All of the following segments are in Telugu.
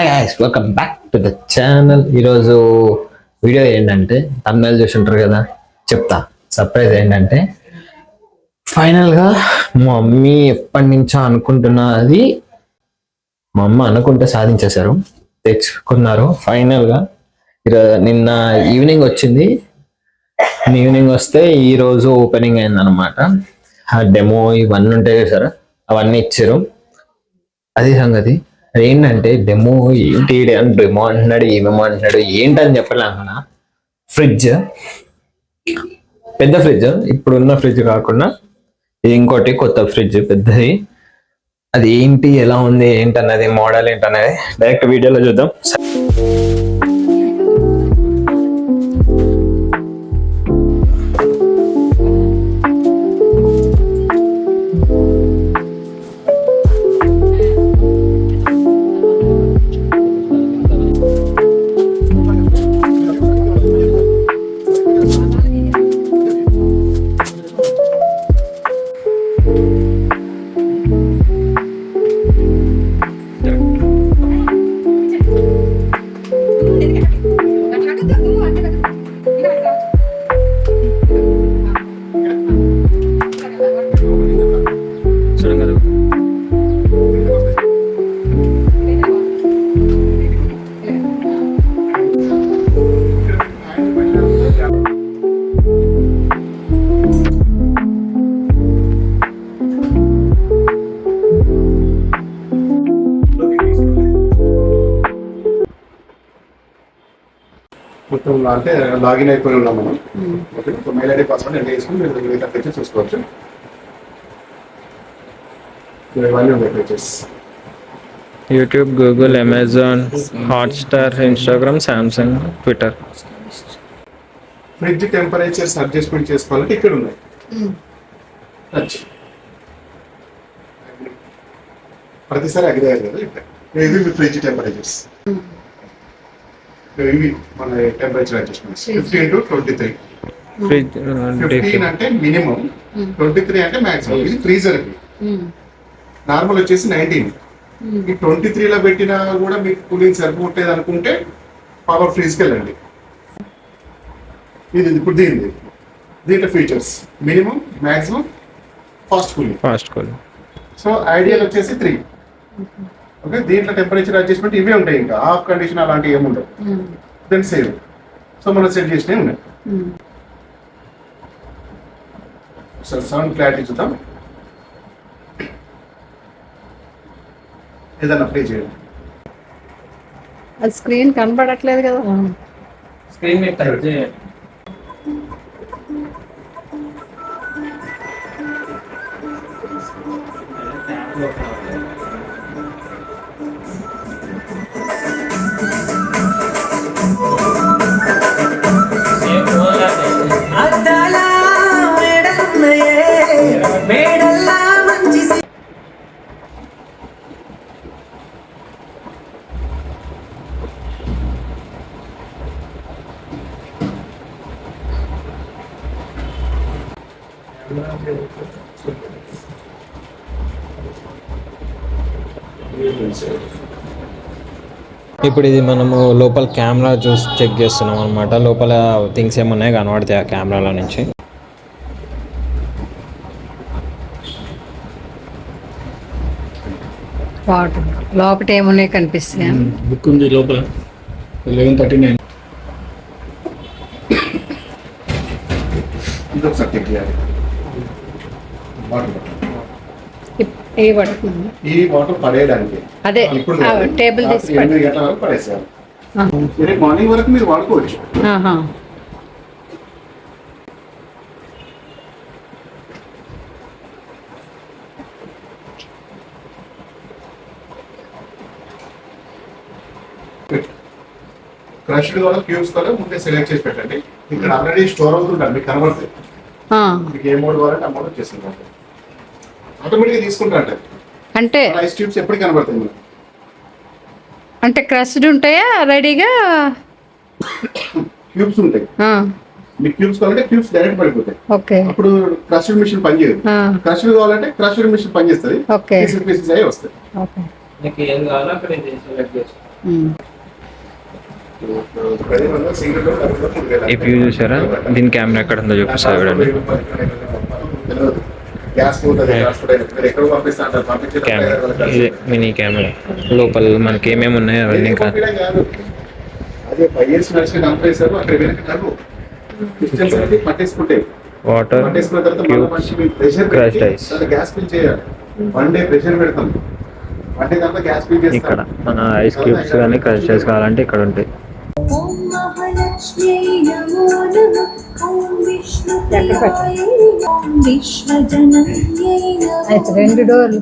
Hi guys, welcome back to the channel. ఈరోజు వీడియో ఏంటంటే తమిళ చూసింటారు కదా, చెప్తా. సర్ప్రైజ్ ఏంటంటే ఫైనల్గా మా మమ్మీ ఎప్పటి నుంచో అనుకుంటున్నది, మా అమ్మ అనుకుంటే సాధించేశారు, తెచ్చుకున్నారు ఫైనల్గా. నిన్న ఈవినింగ్ వచ్చింది. ఈవినింగ్ వస్తే ఈరోజు ఓపెనింగ్ అయిందనమాట. ఆ డెమో ఇవన్నీ ఉంటాయి సార్, అవన్నీ ఇచ్చారు. అది సంగతి. ఏంటంటే డెమో ఏంటి అని డెమో అంటున్నాడు, ఏమేమో అంటున్నాడు, ఏంటని చెప్పలేకున్నా. ఫ్రిడ్జ్, పెద్ద ఫ్రిడ్జ్, ఇప్పుడున్న ఫ్రిడ్జ్ కాకుండా ఇంకోటి కొత్త ఫ్రిడ్జ్ పెద్దది. అది ఏంటి, ఎలా ఉంది, ఏంటన్నది, మోడల్ ఏంటన్నది డైరెక్ట్ వీడియోలో చూద్దాం. మొత్తం అంటే లాగిన్ అయిపోయి ఉన్నాం మనం. Okay, mail ID password enter చేసుకుని మీరు మిగతా ఫీచర్స్ చూసుకోవచ్చు. ఇవన్నీ ఉన్నాయి features. YouTube, Google, Amazon, Hotstar, Instagram, Samsung, Twitter. Fridge temperatures adjustment చేసుకోవాలంటే ఇక్కడ ఉన్నాయి. ప్రతిసారి అగ్రి అయ్యారు కదా ఇక్కడ. ఇవి మీ ఫ్రిడ్జ్ టెంపరేచర్స్, ఇవి మన టెంపరేచర్ అడ్జస్ట్మెంట్స్. 15 to 23. 15 అంటే మినిమం, 23 అంటే మాక్సిమం. ఇది ఫ్రీజర్ కి. నార్మల్ వచ్చేసి 19. ఈ 23 లో పెట్టినా కూడా మీకు కూలింగ్ సరిపోలేదు అనుకుంటే పవర్ ఫ్రీజ్కి వెళ్ళండి. ఇది ఇప్పుడు దీంట్లో features minimum, maximum, fast cooling. So ideal వచ్చేసి 3. ఓకే, దీంట్లో టెంపరేచర్ అడ్జస్ట్మెంట్ ఇవే ఉంటాయి, ఇంకా ఆఫ్ కండిషన్ అలాంటివి ఏమి ఉండవు. Then save. సో మనం సెట్ చేసినవి ఉన్నాయి. సో సౌండ్ క్లారిటీ చూద్దాం. ఏదన్నా ప్లే చేయండి. అది స్క్రీన్ కనబడట్లేదు కదా. స్క్రీన్ మీద టచ్ చేయండి. ఇప్పుడు ఇది మనము లోపల కెమెరా చూసి చెక్ చేస్తున్నాం అనమాట. లోపల థింగ్స్ ఏమున్నాయి కనబడతాయి ఆ కెమెరాలో నుంచి. వాటర్ లోపల ఏమున్నాయి కనిపిస్తాయి. బుక్ ఉంది లోపల 1139. ఇది ఒకసారి చెక్ చేయాలి. ఈ వాటర్ పడేయడానికి అదే టేబుల్ తీసి 8 గంటల వరకు పడేసారు. మార్నింగ్ వరకు మీరు వాడుకోవచ్చు. క్రష్డ్ ద్వారా క్యూబ్స్ ద్వారా ముందే సెలెక్ట్ చేసి పెట్టండి. ఇక్కడ ఆల్రెడీ స్టోర్ అవుతుంటారు, మీకు కనబడుతుంది. మీకు ఏ మోడ్ కావాలంటే ఆ మోడ్ వచ్చేస్తుంది. ఆటోమేటిక్గా తీసుకుంటారు. అంటే ఐస్ ట్యూబ్స్ ఎప్పుడు కనబడతాయి. అంటే క్రష్డ్ ఉంటాయా రెడీగా? క్యూబ్స్ ఉంటాయి. మీకు క్యూబ్స్ కావాలంటే క్యూబ్స్ డైరెక్ట్ పడిపోతాయి. ఓకే, అప్పుడు క్రషర్ మిషన్ పనిచేయదు. క్రషర్ కావాలంటే క్రషర్ మిషన్ పనిచేస్తుంది. పీసెస్ అయ్యి వస్తాయి. ఓకే, మీకు ఏం కావాలో అక్కడ సెలెక్ట్ చేసుకో. Single door double door 3,000. ఈ వ్యూ చూసారా, దీని కెమెరా ఎక్కడ ఉందో చూపిస్తా చూడండి. గ్యాస్ పోతుంది, ట్రాన్స్పోర్ట్ అయినప్పుడు మీరు ఎక్కడ పంపిస్తా అంటారు, పంపించేటప్పుడు కెమెరా 5,000 ఖర్చు. ఇదే మినీ కెమెరా, లోపల మనకి ఏమేమి ఉన్నాయో అవన్నీ ఇది పంపించడం కాదు. అదే 5 years నడిచిన కంప్రెసర్ అక్కడ వెనక టర్బో డిస్టెన్స్ అనేది పట్టేసుకుంటాయి. వాటర్ పట్టేసుకున్న తర్వాత మళ్ళీ మంచి pressure Crushed ice. Gas fill చేయాలి. 1 day ప్రెషర్ పెడతాం, 1 day తర్వాత గ్యాస్ ఫిల్ చేస్తాం. ఇక్కడ మన ఐస్ క్యూబ్స్ కానీ క్రష్ చేసి కావాలంటే ఇక్కడ ఉంటాయి. ఓం మహాలక్ష్మ్యై నమో నమః. ఓం విష్ణుప్రియాయై ఓం విశ్వజనన్యై నమః. 2 డోర్లు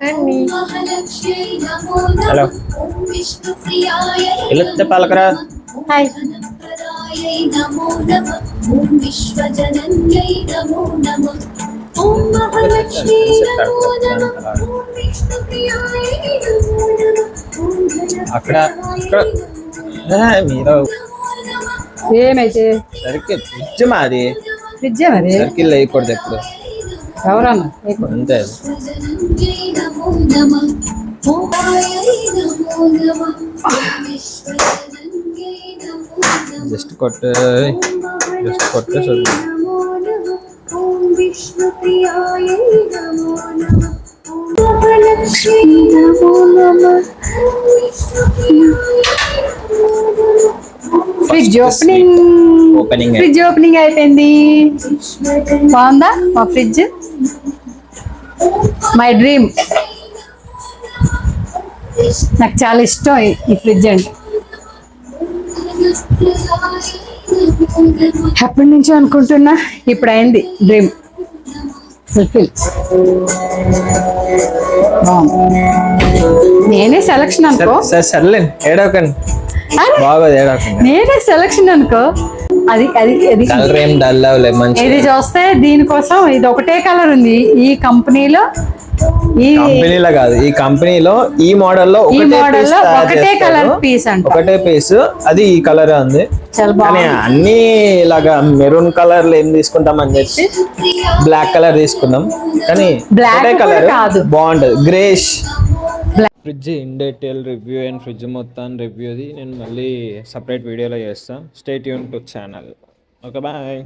ఓం మహాలక్ష్మ్యై నమో హలో. నమః. ఓం విష్ణుప్రియాయై పిలుస్తే పలకరా. హాయ్. ధనప్రదాయై నమో నమః. ఓం విశ్వజనన్యై నమో నమః. ఓం మహాలక్ష్మ్యై నమో నమః. ఓం విష్ణుప్రియాయై నమో నమః. ఓం అక్కడ ధనప్రదాయై మీరు ఏమైతే సర్కిల్ ఫ్రిడ్జ్ మాది, ఫ్రిడ్జ్ మరి సర్కిల్ వేయకూడదు ఎప్పుడు, ఎవరన్నా అంతే. విశ్వజనన్యై నమో నమః. ఓం ఆయై నమో నమః. ఓం విశ్వజనన్యై నమో నమః. జస్ట్ కొట్టు, జస్ట్ కొట్టు చూడు. నమో నమః. ఓం విష్ణుప్రియాయై నమో నమః. ఓం మహాలక్ష్మీ నమో నమః. ఓం విష్ణుప్రియాయై నమో నమః. Fridge opening Opening. Fridge opening అయిపోయింది. బాగుందా మా ఫ్రిడ్జ్? My dream. నాకు చాలా ఇష్టం ఈ ఫ్రిడ్జ్ అంటే. ఎప్పటి నుంచో అనుకుంటున్నా, ఇప్పుడు అయింది డ్రీమ్ ఫుల్ఫిల్. నేనే సెలక్షన్ అనుకో. సర్లే ఏడవకండి, అరే, బాగోదు ఏడవకండి. నేనే సెలక్షన్ అనుకో. అది అది అది కలర్ ఏం డల్ అవ్వలేదు, మంచి. ఇది చూస్తే దీనికోసం ఇది ఒకటే కలర్ ఉంది ఈ కంపెనీలో. ఈ కంపెనీలో కాదు, ఈ కంపెనీలో ఈ మోడల్ లో ఈ ఒకటే మోడల్ piece లో తయారు ఒకటే చేస్తారు. కలర్ పీస్ అంట. ఒకటే పీస్, అది ఈ కలర్ ఉంది. చాలా కానీ బాగుంది. అన్ని ఇలాగా మెరూన్ కలర్ ఏం తీసుకుంటాం అని చెప్పి బ్లాక్ కలర్ తీసుకుందాం. కానీ Black ఒకటే కూడా కలర్ కాదు. బాగుంటది, గ్రేష్. Fridge in detail review and fridge మొత్తం రివ్యూది నేను మళ్ళీ సపరేట్ వీడియోలో చేస్తాను. Stay tune to channel. Okay, bye.